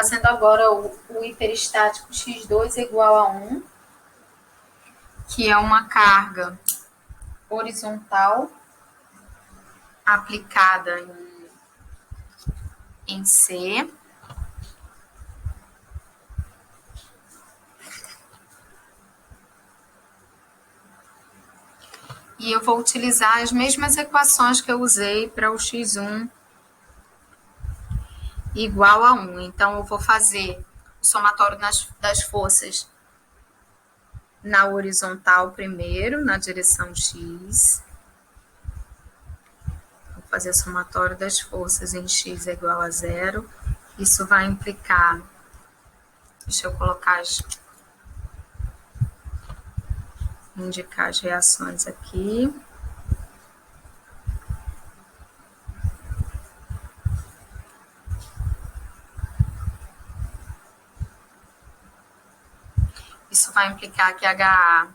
fazendo agora o hiperestático x2 igual a 1, que é uma carga horizontal aplicada em C. E eu vou utilizar as mesmas equações que eu usei para o x1 igual a 1. Então, eu vou fazer o somatório das forças na horizontal primeiro, na direção x. Vou fazer o somatório das forças em x é igual a 0. Isso vai implicar... Deixa eu indicar as reações aqui. Isso vai implicar que HA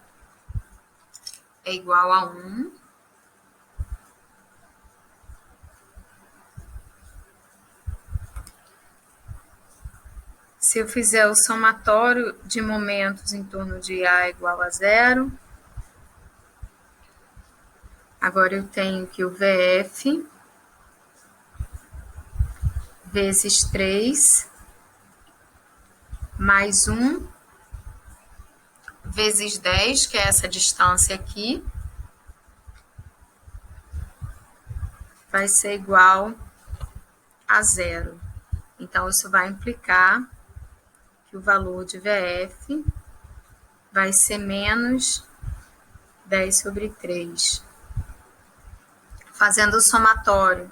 é igual a 1. Se eu fizer o somatório de momentos em torno de A igual a 0, agora eu tenho que o VF vezes 3 mais 1 vezes 10, que é essa distância aqui, vai ser igual a 0. Então, isso vai implicar que o valor de VF vai ser menos 10 sobre 3. Fazendo o somatório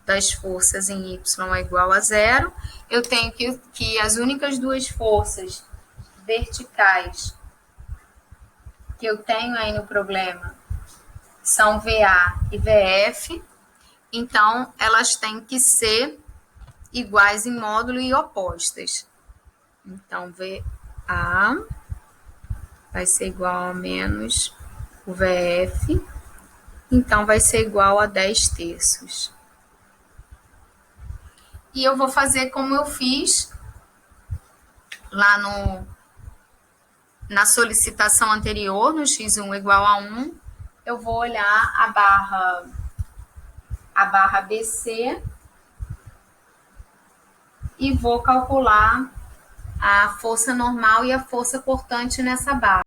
das forças em Y é igual a 0, eu tenho que as únicas duas forças verticais que eu tenho aí no problema são VA e VF, então elas têm que ser iguais em módulo e opostas. Então, VA vai ser igual a menos o VF, então vai ser igual a 10 terços. E eu vou fazer como eu fiz lá na solicitação anterior, no x1 igual a 1, eu vou olhar a barra BC e vou calcular a força normal e a força cortante nessa barra.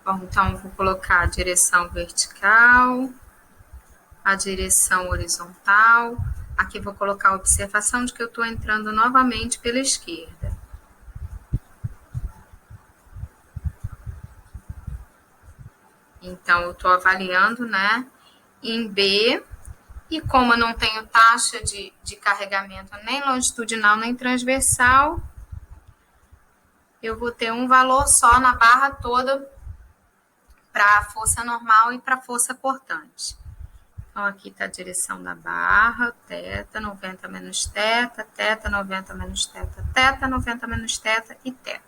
Bom, então, eu vou colocar a direção vertical, a direção horizontal. Aqui vou colocar a observação de que eu estou entrando novamente pela esquerda. Então, eu estou avaliando, né, em B, e como eu não tenho taxa de carregamento nem longitudinal nem transversal, eu vou ter um valor só na barra toda para a força normal e para a força cortante. Então, aqui está a direção da barra, θ, 90 menos θ, 90 menos θ, 90 menos θ e θ.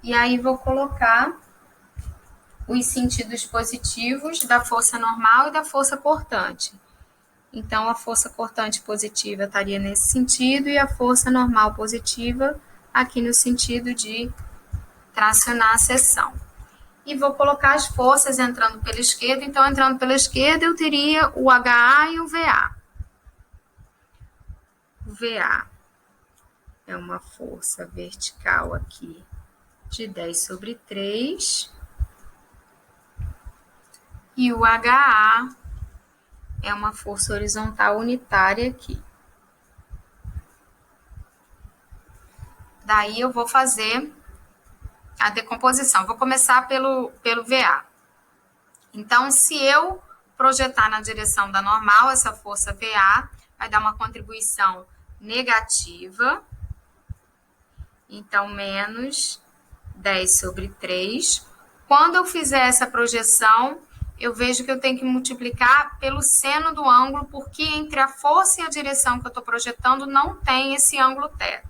E aí, vou colocar os sentidos positivos da força normal e da força cortante. Então, a força cortante positiva estaria nesse sentido e a força normal positiva aqui no sentido de tracionar a seção. E vou colocar as forças entrando pela esquerda. Então, entrando pela esquerda, eu teria o HA e o VA. O VA é uma força vertical aqui de 10 sobre 3. E o HA é uma força horizontal unitária aqui. Daí eu vou fazer a decomposição. Vou começar pelo VA. Então, se eu projetar na direção da normal, essa força VA vai dar uma contribuição negativa. Então, menos 10 sobre 3. Quando eu fizer essa projeção, eu vejo que eu tenho que multiplicar pelo seno do ângulo, porque entre a força e a direção que eu estou projetando não tem esse ângulo θ.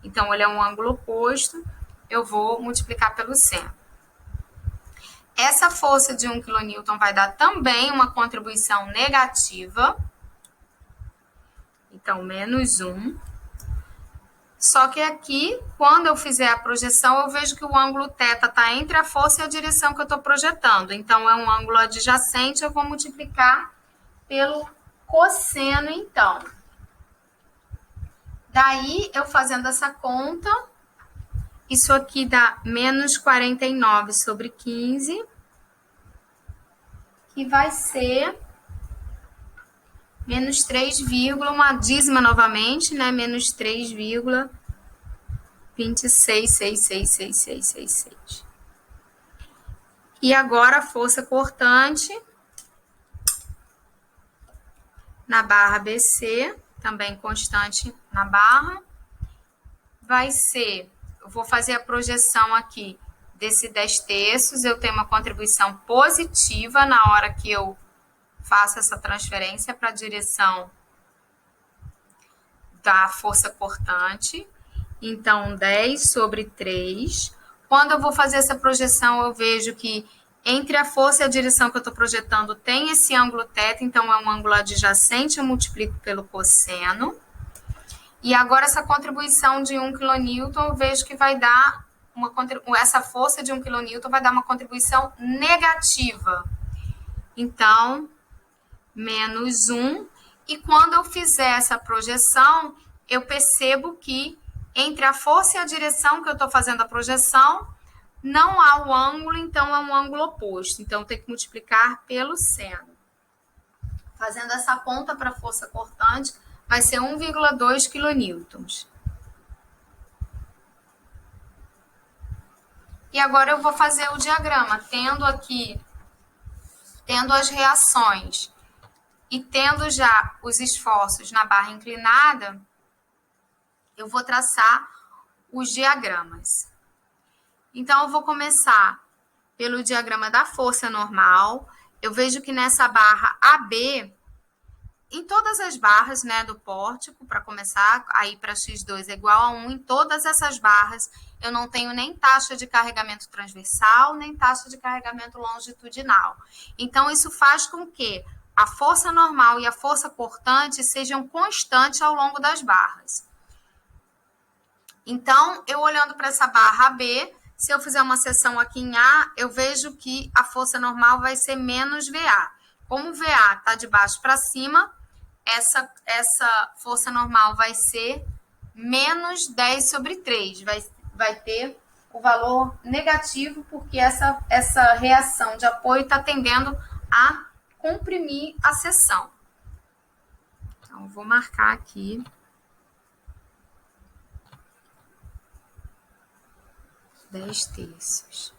Então, ele é um ângulo oposto, eu vou multiplicar pelo seno. Essa força de 1 kN vai dar também uma contribuição negativa. Então, menos 1. Só que aqui, quando eu fizer a projeção, eu vejo que o ângulo θ está entre a força e a direção que eu estou projetando. Então, é um ângulo adjacente, eu vou multiplicar pelo cosseno, então. Daí, eu fazendo essa conta, isso aqui dá menos 49 sobre 15, que vai ser menos 3, uma dízima novamente, né? Menos 3,26666666. E agora a força cortante na barra BC, também constante na barra, vai ser, eu vou fazer a projeção aqui desse 10 terços, eu tenho uma contribuição positiva na hora que eu faço essa transferência para a direção da força cortante. Então, 10 sobre 3. Quando eu vou fazer essa projeção, eu vejo que entre a força e a direção que eu estou projetando tem esse ângulo θ, então é um ângulo adjacente, eu multiplico pelo cosseno. E agora essa contribuição de 1 kN, eu vejo que vai dar essa força de 1 kN vai dar uma contribuição negativa. Então, menos 1. E quando eu fizer essa projeção, eu percebo que entre a força e a direção que eu estou fazendo a projeção, não há o ângulo, então é um ângulo oposto. Então, eu tenho que multiplicar pelo seno. Fazendo essa conta para a força cortante, vai ser 1,2 kN. E agora eu vou fazer o diagrama, tendo as reações e tendo já os esforços na barra inclinada, eu vou traçar os diagramas. Então, eu vou começar pelo diagrama da força normal. Eu vejo que nessa barra AB, em todas as barras, né, do pórtico, para começar, aí para x2 é igual a 1, em todas essas barras, eu não tenho nem taxa de carregamento transversal, nem taxa de carregamento longitudinal. Então, isso faz com que a força normal e a força cortante sejam constantes ao longo das barras. Então, eu olhando para essa barra AB, se eu fizer uma seção aqui em A, eu vejo que a força normal vai ser menos VA. Como VA está de baixo para cima, essa força normal vai ser menos 10 sobre 3. Vai ter o valor negativo, porque essa reação de apoio está tendendo a comprimir a seção. Então, eu vou marcar aqui. Dez terços.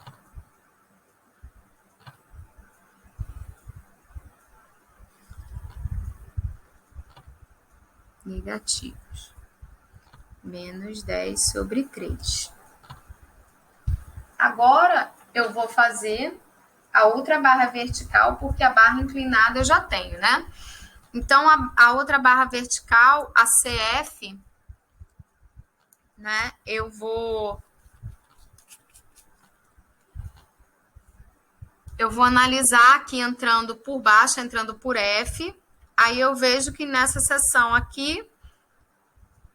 Negativos. Menos 10 sobre 3. Agora, eu vou fazer a outra barra vertical, porque a barra inclinada eu já tenho, né? Então, a outra barra vertical, a CF, né? Eu vou analisar aqui entrando por baixo, entrando por F. Aí eu vejo que nessa seção aqui,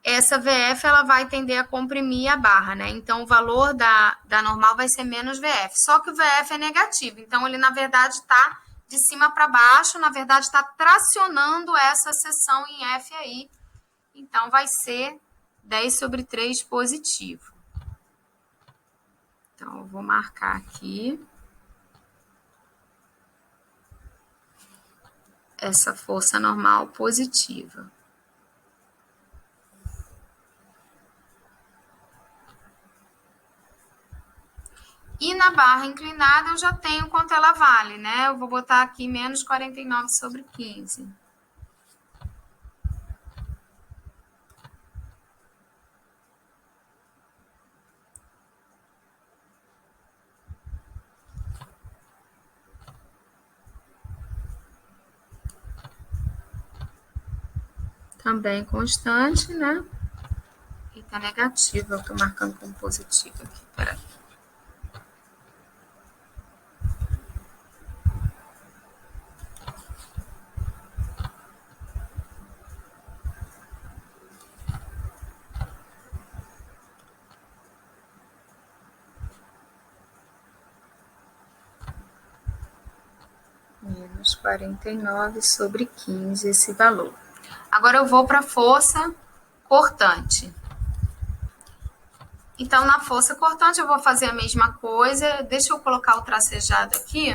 essa VF ela vai tender a comprimir a barra, né? Então, o valor da normal vai ser menos VF. Só que o VF é negativo. Então, ele, na verdade, está de cima para baixo. Na verdade, está tracionando essa seção em F aí. Então, vai ser 10 sobre 3 positivo. Então, eu vou marcar aqui. Essa força normal positiva. E na barra inclinada eu já tenho quanto ela vale, né? Eu vou botar aqui menos 49 sobre 15. Também constante, né? E tá negativo, eu tô marcando como positivo aqui, peraí. 249/15, esse valor. Agora eu vou para a força cortante. Então, na força cortante, eu vou fazer a mesma coisa. Deixa eu colocar o tracejado aqui.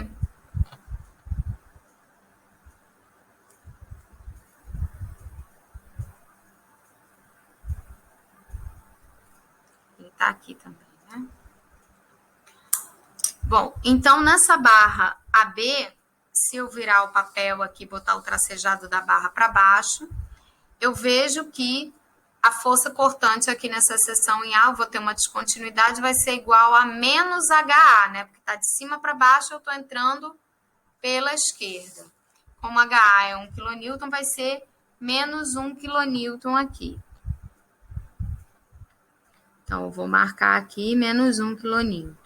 Ele tá aqui também, né? Bom, então, nessa barra AB, se eu virar o papel aqui, botar o tracejado da barra para baixo, eu vejo que a força cortante aqui nessa seção em A, eu vou ter uma descontinuidade, vai ser igual a menos HA, né? Porque tá de cima para baixo, eu estou entrando pela esquerda. Como HA é 1 kN, vai ser menos 1 kN aqui. Então, eu vou marcar aqui menos 1 kN.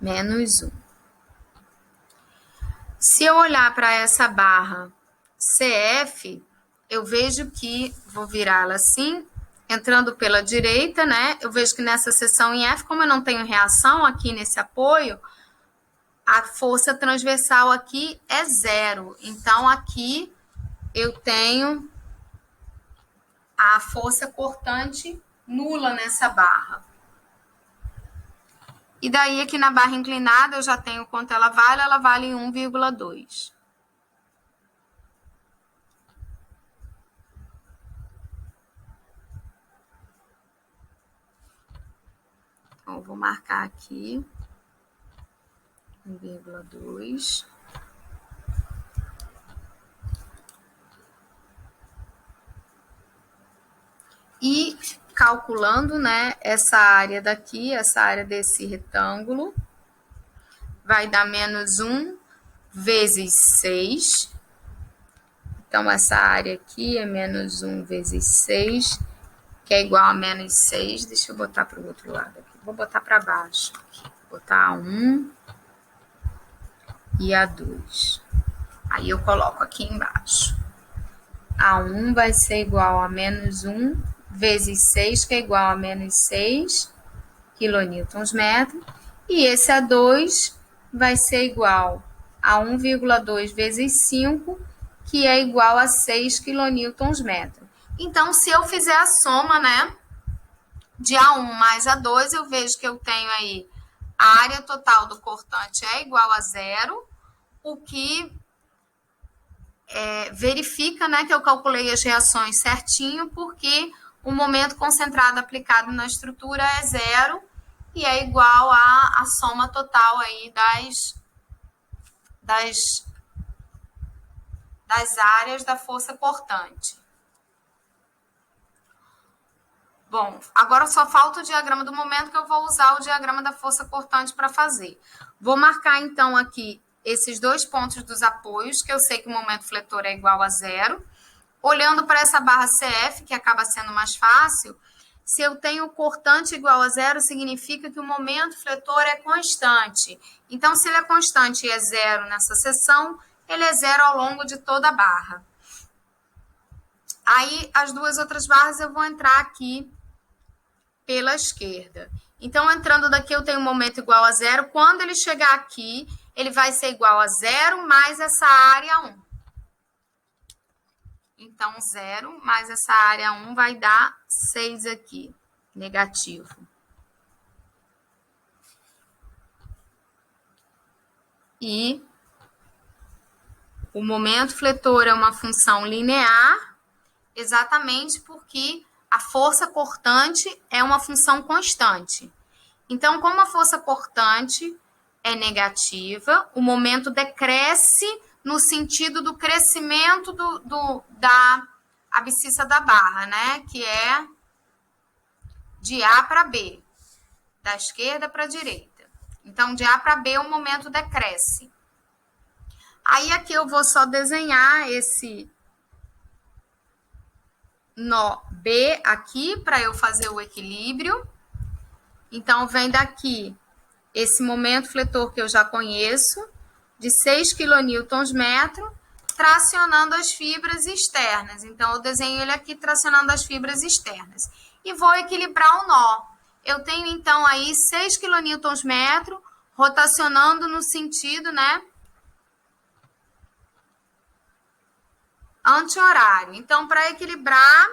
Menos 1. Se eu olhar para essa barra CF, eu vejo que, vou virá-la assim, entrando pela direita, né? Eu vejo que nessa seção em F, como eu não tenho reação aqui nesse apoio, a força transversal aqui é 0. Então, aqui eu tenho a força cortante nula nessa barra. E daí, aqui na barra inclinada, eu já tenho quanto ela vale 1,2. Então, eu vou marcar aqui 1,2. E calculando, né, essa área daqui, essa área desse retângulo, vai dar menos 1 vezes 6. Então, essa área aqui é menos 1 vezes 6, que é igual a menos 6. Deixa eu botar para o outro lado aqui. Vou botar para baixo aqui. Vou botar a 1 e a 2. Aí, eu coloco aqui embaixo. A 1 vai ser igual a menos 1 vezes 6, que é igual a menos 6 kN/metro. E esse A2 vai ser igual a 1,2 vezes 5, que é igual a 6 kN/metro. Então, se eu fizer a soma, né, de A1 mais A2, eu vejo que eu tenho aí a área total do cortante é igual a 0, o que verifica, né, que eu calculei as reações certinho, porque o momento concentrado aplicado na estrutura é 0 e é igual à soma total aí das áreas da força cortante. Bom, agora só falta o diagrama do momento, que eu vou usar o diagrama da força cortante para fazer. Vou marcar, então, aqui esses dois pontos dos apoios, que eu sei que o momento fletor é igual a 0. Olhando para essa barra CF, que acaba sendo mais fácil, se eu tenho o cortante igual a 0, significa que o momento fletor é constante. Então, se ele é constante e é 0 nessa seção, ele é 0 ao longo de toda a barra. Aí, as duas outras barras eu vou entrar aqui pela esquerda. Então, entrando daqui, eu tenho um momento igual a 0. Quando ele chegar aqui, ele vai ser igual a 0 mais essa área 1. Então, 0 mais essa área 1 vai dar 6 aqui, negativo. E o momento fletor é uma função linear, exatamente porque a força cortante é uma função constante. Então, como a força cortante é negativa, o momento decresce no sentido do crescimento da abscissa da barra, né? Que é de A para B, da esquerda para a direita. Então, de A para B, o momento decresce. Aí, aqui eu vou só desenhar esse nó B aqui, para eu fazer o equilíbrio. Então, vem daqui esse momento fletor que eu já conheço, de 6 kN/metro, tracionando as fibras externas. Então, eu desenho ele aqui tracionando as fibras externas. E vou equilibrar o nó. Eu tenho, então, aí 6 kNm rotacionando no sentido, né, anti-horário. Então, para equilibrar,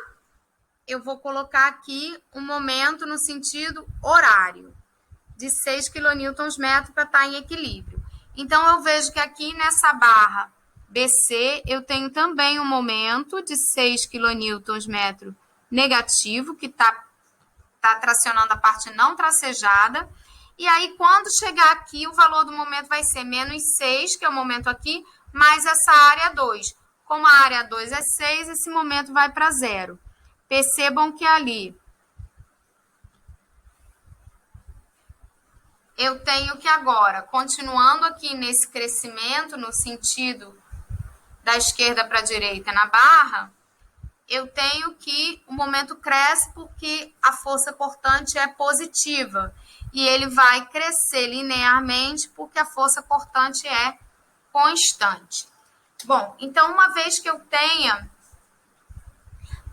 eu vou colocar aqui um momento no sentido horário, de 6 kNm para estar em equilíbrio. Então, eu vejo que aqui nessa barra BC, eu tenho também um momento de 6 kNm negativo, que está tracionando a parte não tracejada. E aí, quando chegar aqui, o valor do momento vai ser menos 6, que é o momento aqui, mais essa área 2. Como a área 2 é 6, esse momento vai para 0. Percebam que ali eu tenho que agora, continuando aqui nesse crescimento, no sentido da esquerda para a direita na barra, eu tenho que o momento cresce porque a força cortante é positiva. E ele vai crescer linearmente porque a força cortante é constante. Bom, então uma vez que eu tenha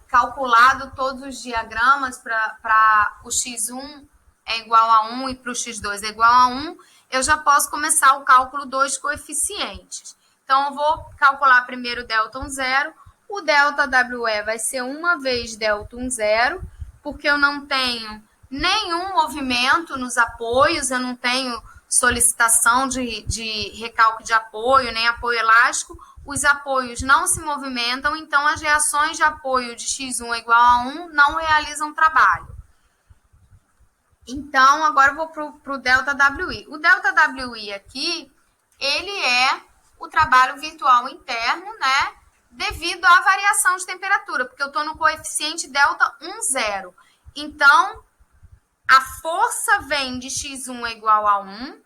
calculado todos os diagramas para o x1 é igual a 1 e para o x2 é igual a 1, eu já posso começar o cálculo dos coeficientes. Então, eu vou calcular primeiro o delta 0. O delta WE vai ser 1 vezes delta 0, porque eu não tenho nenhum movimento nos apoios, eu não tenho solicitação de recalque de apoio, nem apoio elástico. Os apoios não se movimentam, então as reações de apoio de x1 é igual a 1 não realizam trabalho. Então, agora eu vou para o ΔWI. O ΔWI aqui, ele é o trabalho virtual interno, né? Devido à variação de temperatura, porque eu estou no coeficiente delta 10. Então, a força vem de x1 é igual a 1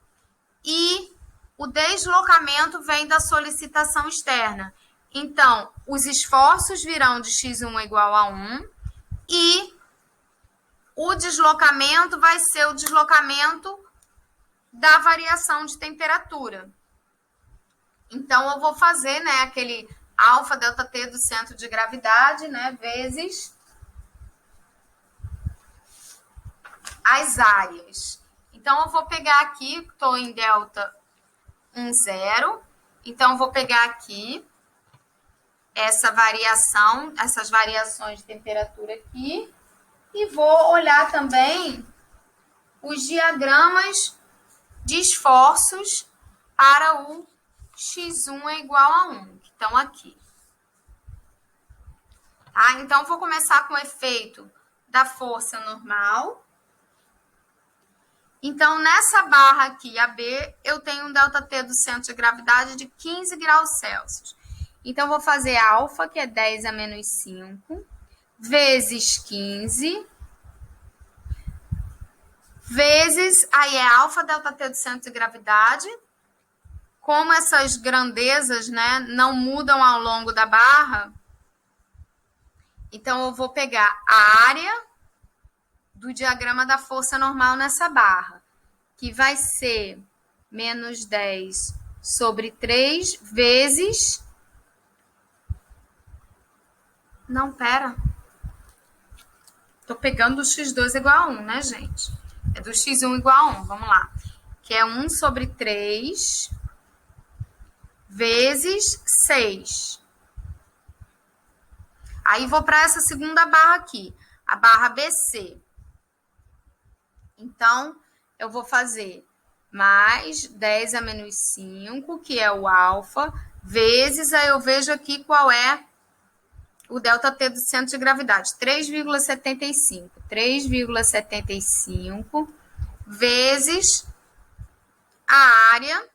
e o deslocamento vem da solicitação externa. Então, os esforços virão de x1 é igual a 1 e o deslocamento vai ser o deslocamento da variação de temperatura. Então, eu vou fazer, né, aquele alfa delta T do centro de gravidade, né, vezes as áreas. Então, eu vou pegar aqui, estou em delta 10, então, eu vou pegar aqui essa variação, essas variações de temperatura aqui, e vou olhar também os diagramas de esforços para o x1 é igual a 1, que estão aqui. Tá? Então, vou começar com o efeito da força normal. Então, nessa barra aqui, a B, eu tenho um ΔT do centro de gravidade de 15 graus Celsius. Então, vou fazer alfa, que é 10 a menos 5, vezes 15, vezes, aí é alfa ΔT do centro de gravidade. Como essas grandezas, né, não mudam ao longo da barra, então eu vou pegar a área do diagrama da força normal nessa barra, que vai ser menos 10 sobre 3 vezes... Não, pera. Tô pegando o x2 igual a 1, né, gente? É do x1 igual a 1, vamos lá. Que é 1 sobre 3 vezes 6. Aí, vou para essa segunda barra aqui, a barra BC. Então, eu vou fazer mais 10 a menos 5, que é o alfa, vezes, aí eu vejo aqui qual é o ΔT do centro de gravidade, 3,75. 3,75 vezes a área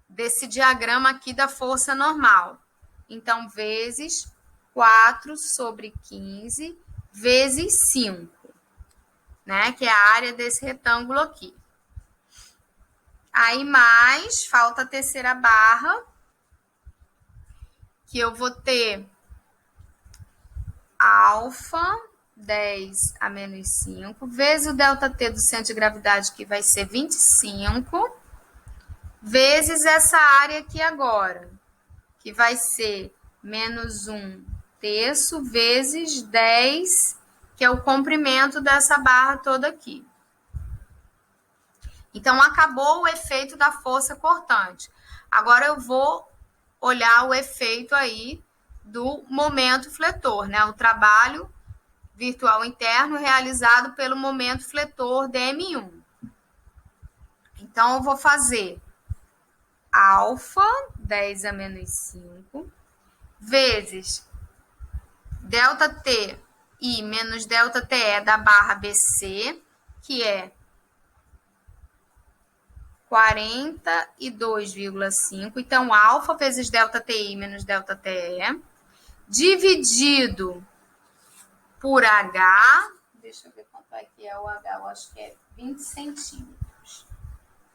desse diagrama aqui da força normal. Então, vezes 4 sobre 15 vezes 5, né? Que é a área desse retângulo aqui. Aí, mais, falta a terceira barra, que eu vou ter alfa 10 a menos 5, vezes o ΔT do centro de gravidade, que vai ser 25, vezes essa área aqui agora, que vai ser menos 1/3 vezes 10, que é o comprimento dessa barra toda aqui. Então, acabou o efeito da força cortante. Agora eu vou olhar o efeito aí do momento fletor, né? O trabalho virtual interno realizado pelo momento fletor DM1. Então, eu vou fazer alfa, 10 a menos 5, vezes ΔTi menos ΔTE da barra BC, que é 42,5. Então, alfa vezes ΔTi menos ΔTE, dividido por H. Deixa eu ver quanto é que é o H. Eu acho que é 20 centímetros.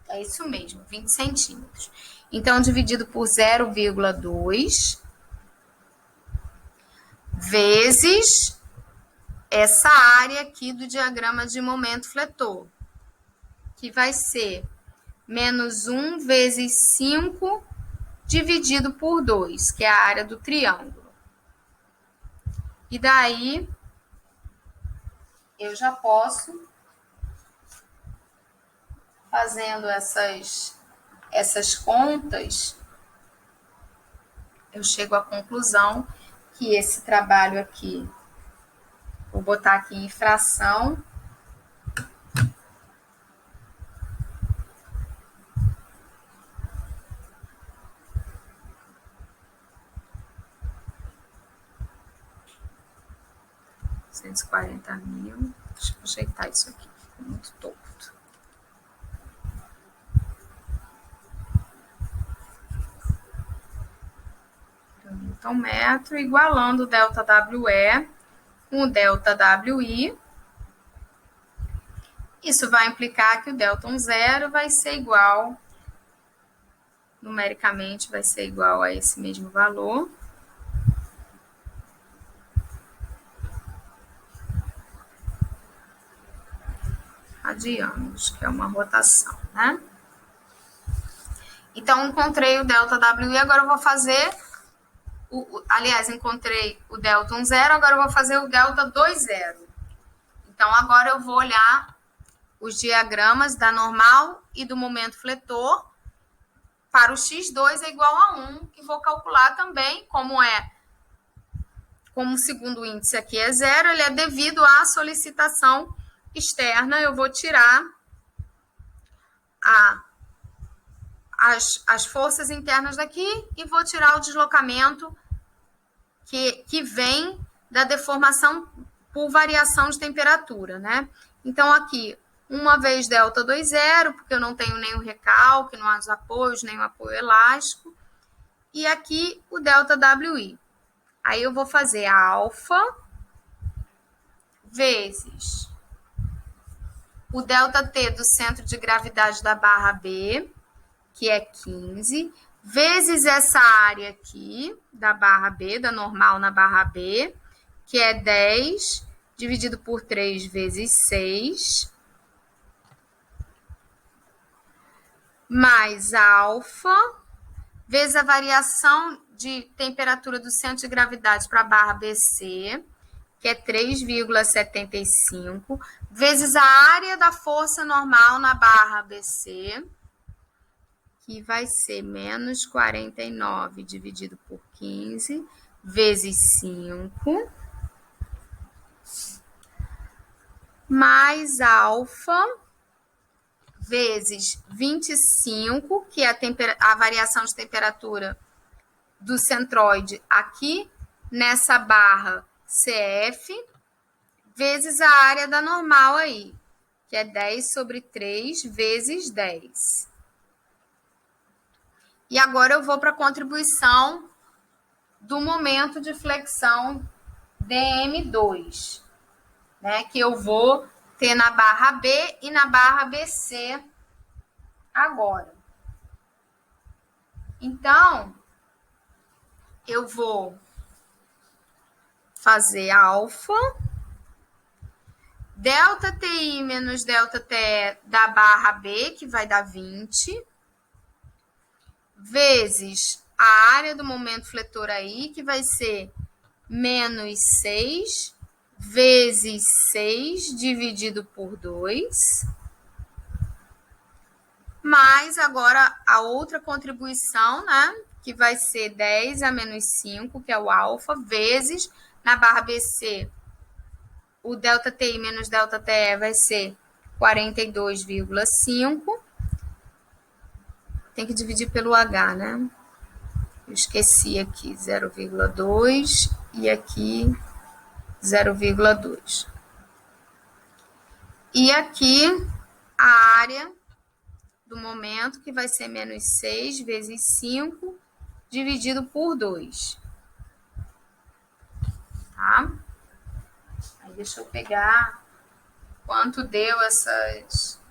É isso mesmo, 20 centímetros. Então, dividido por 0,2 vezes essa área aqui do diagrama de momento fletor, que vai ser menos 1 vezes 5 dividido por 2, que é a área do triângulo. E daí, eu já posso, fazendo essas contas, eu chego à conclusão que esse trabalho aqui, vou botar aqui em fração, R$140.000. Deixa eu ajeitar isso aqui, ficou muito torto. Então, metro, igualando o ΔWE com o ΔWI. Isso vai implicar que o ΔI vai ser igual, numericamente, vai ser igual a esse mesmo valor. Radianos, que é uma rotação, né? Então, encontrei o ΔWI, agora eu vou fazer, aliás, encontrei o ΔI, agora eu vou fazer o ΔII. Então, agora eu vou olhar os diagramas da normal e do momento fletor para o x2 é igual a 1, e vou calcular também, como o segundo índice aqui é 0, ele é devido à solicitação externa, eu vou tirar as forças internas daqui e vou tirar o deslocamento que vem da deformação por variação de temperatura, né? Então, aqui, uma vez ΔI, porque eu não tenho nem o recalque, não há os apoios, nem o apoio elástico. E aqui, o ΔWI. Aí, eu vou fazer alfa vezes o ΔT do centro de gravidade da barra B, que é 15, vezes essa área aqui da barra B, da normal na barra B, que é 10, dividido por 3 vezes 6, mais alfa, vezes a variação de temperatura do centro de gravidade para a barra BC, que é 3,75, vezes a área da força normal na barra BC, que vai ser menos 49 dividido por 15, vezes 5, mais alfa, vezes 25, que é a variação de temperatura do centroide aqui nessa barra CF, vezes a área da normal aí, que é 10 sobre 3 vezes 10. E agora eu vou para a contribuição do momento de flexão DM2, né, que eu vou ter na barra B e na barra BC agora. Então, eu vou fazer alfa, ΔTI menos ΔTE da barra B, que vai dar 20, vezes a área do momento fletor aí, que vai ser menos 6 vezes 6 dividido por 2, mais agora a outra contribuição, né, que vai ser 10 a menos 5, que é o alfa, vezes, na barra BC, o ΔTI menos ΔTE vai ser 42,5. Tem que dividir pelo H, né? Eu esqueci aqui 0,2 e aqui 0,2. E aqui a área do momento, que vai ser menos 6 vezes 5 dividido por 2. Tá? Aí deixa eu pegar quanto deu essa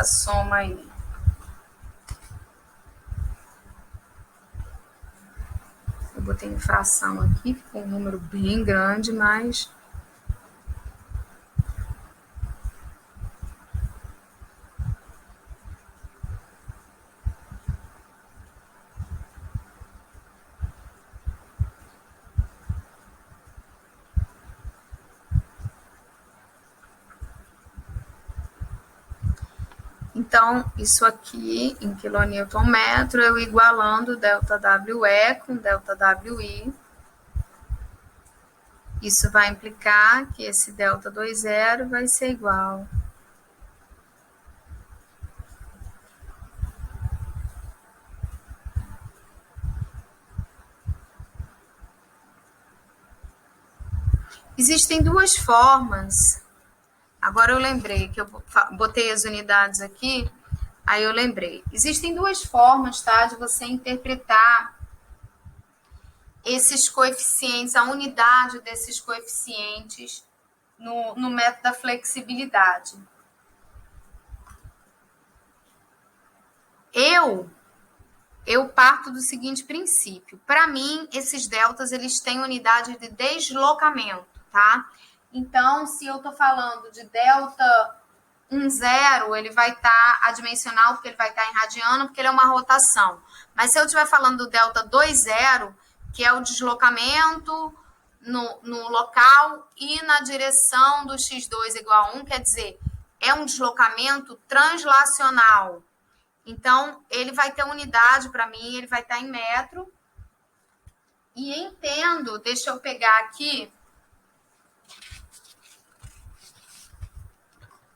soma aí. Eu botei em fração aqui, ficou um número bem grande, mas... Então, isso aqui, em quilonewton-metro, eu igualando ΔWE com ΔWI. Isso vai implicar que esse ΔW0 vai ser igual Existem duas formas. Agora eu lembrei que eu botei as unidades aqui, aí eu lembrei. Existem duas formas, tá, de você interpretar esses coeficientes, a unidade desses coeficientes no método da flexibilidade. Eu parto do seguinte princípio. Para mim, esses deltas, eles têm unidade de deslocamento, tá? Então, se eu estou falando de delta 1,0, ele vai estar adimensional, porque ele vai estar em radiano, porque ele é uma rotação. Mas se eu estiver falando do delta 2,0, que é o deslocamento no local e na direção do x2 igual a 1, quer dizer, é um deslocamento translacional. Então, ele vai ter unidade para mim, ele vai estar em metro. E entendo, deixa eu pegar aqui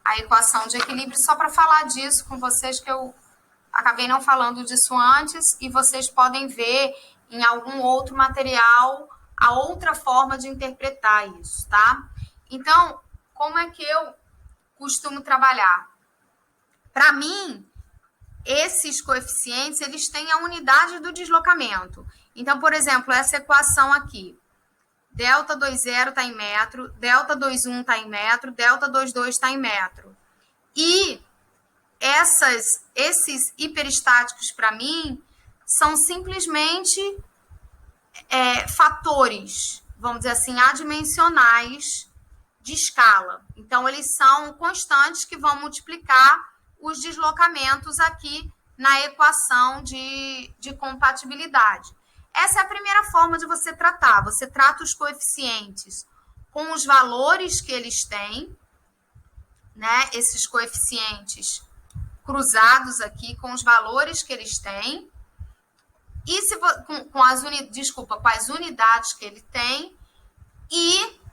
a equação de equilíbrio, só para falar disso com vocês, que eu acabei não falando disso antes, e vocês podem ver em algum outro material a outra forma de interpretar isso, tá? Então, como é que eu costumo trabalhar? Para mim, esses coeficientes, eles têm a unidade do deslocamento. Então, por exemplo, essa equação aqui, ΔW0 está em metro, ΔW1 está em metro, ΔW2 está em metro. E esses hiperestáticos, para mim, são simplesmente fatores, vamos dizer assim, adimensionais de escala. Então, eles são constantes que vão multiplicar os deslocamentos aqui na equação de compatibilidade. Essa é a primeira forma de você tratar. Você trata os coeficientes com os valores que eles têm, né? Esses coeficientes cruzados aqui com os valores que eles têm, e com as unidades que ele tem, e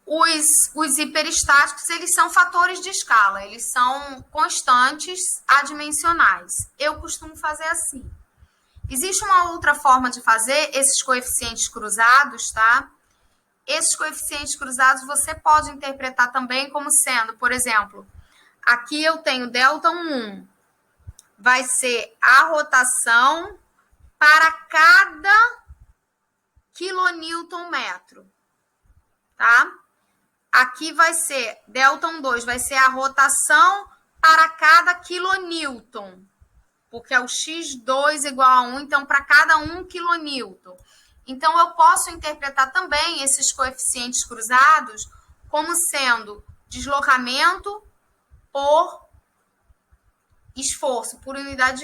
os hiperestáticos, eles são fatores de escala, eles são constantes adimensionais. Eu costumo fazer assim. Existe uma outra forma de fazer esses coeficientes cruzados, tá? Esses coeficientes cruzados você pode interpretar também como sendo, por exemplo, aqui eu tenho ΔW1, vai ser a rotação para cada quilonewton-metro, tá? Aqui vai ser, ΔW2 vai ser a rotação para cada quilonewton, porque é o x2 igual a 1, então para cada 1 quilonewton. Então, eu posso interpretar também esses coeficientes cruzados como sendo deslocamento por esforço, por unidade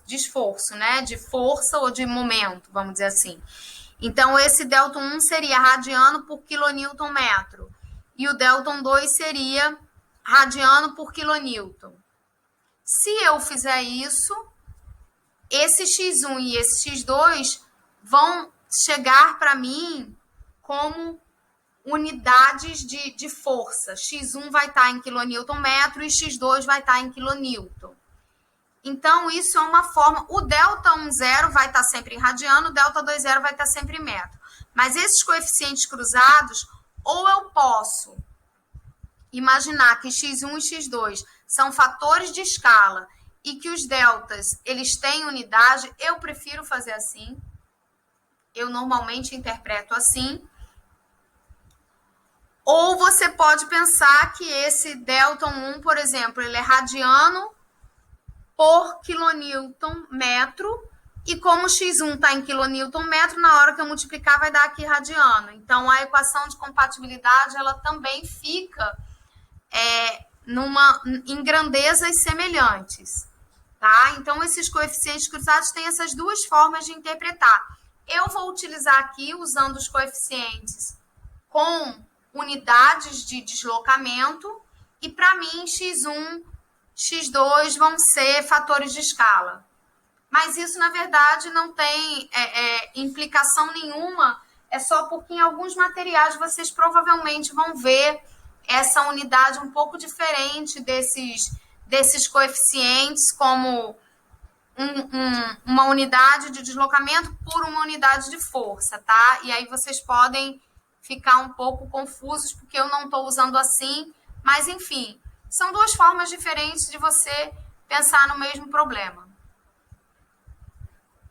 de esforço, né? De força ou de momento, vamos dizer assim. Então, esse Delta 1 seria radiano por quilonewton metro. E o Delta 2 seria radiano por quilonewton. Se eu fizer isso, esse X1 e esse X2 vão chegar para mim como unidades de força. X1 vai estar em quilonewton metro e X2 vai estar em quilonewton. Então, isso é uma forma. O Delta 1,0 vai estar sempre em radiano, o Delta 2,0 vai estar sempre em metro. Mas esses coeficientes cruzados, ou eu posso imaginar que X1 e X2 são fatores de escala e que os deltas, eles têm unidade, eu prefiro fazer assim. Eu normalmente interpreto assim. Ou você pode pensar que esse Delta 1, por exemplo, ele é radiano por quilonewton metro, e como X1 está em quilonewton metro, na hora que eu multiplicar vai dar aqui radiano. Então, a equação de compatibilidade, ela também fica em grandezas semelhantes. Tá? Então, esses coeficientes cruzados têm essas duas formas de interpretar. Eu vou utilizar aqui, usando os coeficientes com unidades de deslocamento, e para mim, X1, X2 vão ser fatores de escala. Mas isso, na verdade, não tem implicação nenhuma, é só porque em alguns materiais vocês provavelmente vão ver essa unidade um pouco diferente desses coeficientes, como uma unidade de deslocamento por uma unidade de força, tá? E aí vocês podem ficar um pouco confusos, porque eu não estou usando assim, mas enfim, são duas formas diferentes de você pensar no mesmo problema.